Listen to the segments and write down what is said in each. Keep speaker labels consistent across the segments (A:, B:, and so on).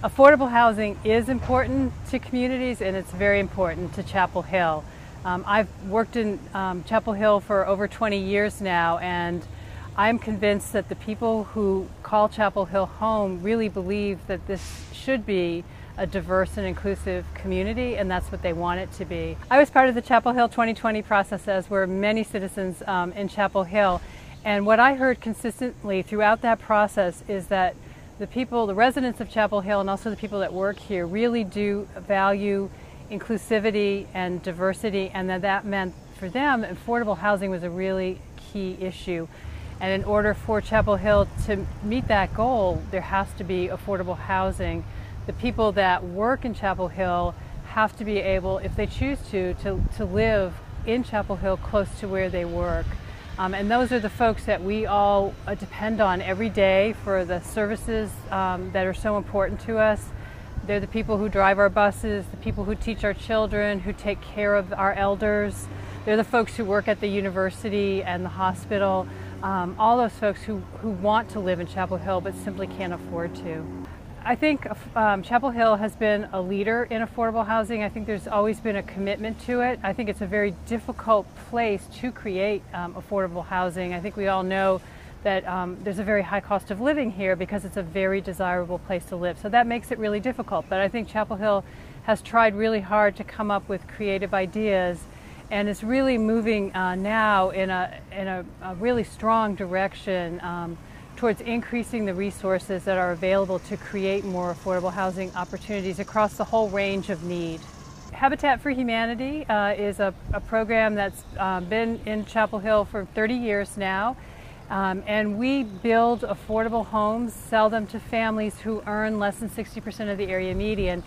A: Affordable housing is important to communities, and it's very important to Chapel Hill. I've worked in Chapel Hill for over 20 years now, and I'm convinced that the people who call Chapel Hill home really believe that this should be a diverse and inclusive community, and that's what they want it to be. I was part of the Chapel Hill 2020 process, as were many citizens in Chapel Hill, and what I heard consistently throughout that process is that the residents of Chapel Hill and also the people that work here really do value inclusivity and diversity, and that meant for them affordable housing was a really key issue. And in order for Chapel Hill to meet that goal, there has to be affordable housing. The people that work in Chapel Hill have to be able, if they choose to live in Chapel Hill close to where they work. And those are the folks that we all depend on every day for the services that are so important to us. They're the people who drive our buses, the people who teach our children, who take care of our elders. They're the folks who work at the university and the hospital. All those folks who want to live in Chapel Hill but simply can't afford to. I think Chapel Hill has been a leader in affordable housing. I think there's always been a commitment to it. I think it's a very difficult place to create affordable housing. I think we all know that there's a very high cost of living here because it's a very desirable place to live. So that makes it really difficult. But I think Chapel Hill has tried really hard to come up with creative ideas, and is really moving now in a really strong direction towards increasing the resources that are available to create more affordable housing opportunities across the whole range of need. Habitat for Humanity is a program that's been in Chapel Hill for 30 years now, and we build affordable homes, sell them to families who earn less than 60% of the area median.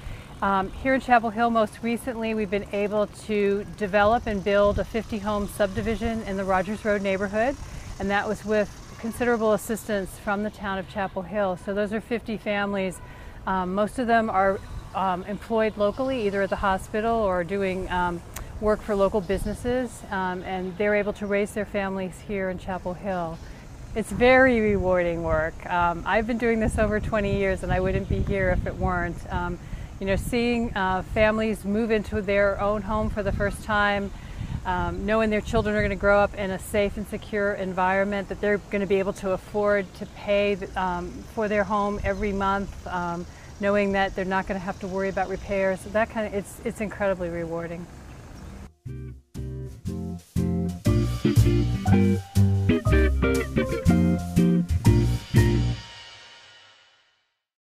A: Here in Chapel Hill, most recently, we've been able to develop and build a 50-home subdivision in the Rogers Road neighborhood, and that was with considerable assistance from the town of Chapel Hill. So those are 50 families. Most of them are employed locally, either at the hospital or doing work for local businesses, and they're able to raise their families here in Chapel Hill. It's very rewarding work. I've been doing this over 20 years, and I wouldn't be here if it weren't. You know, seeing families move into their own home for the first time, knowing their children are going to grow up in a safe and secure environment, that they're going to be able to afford to pay for their home every month, knowing that they're not going to have to worry about repairs, that kind of, it's incredibly rewarding.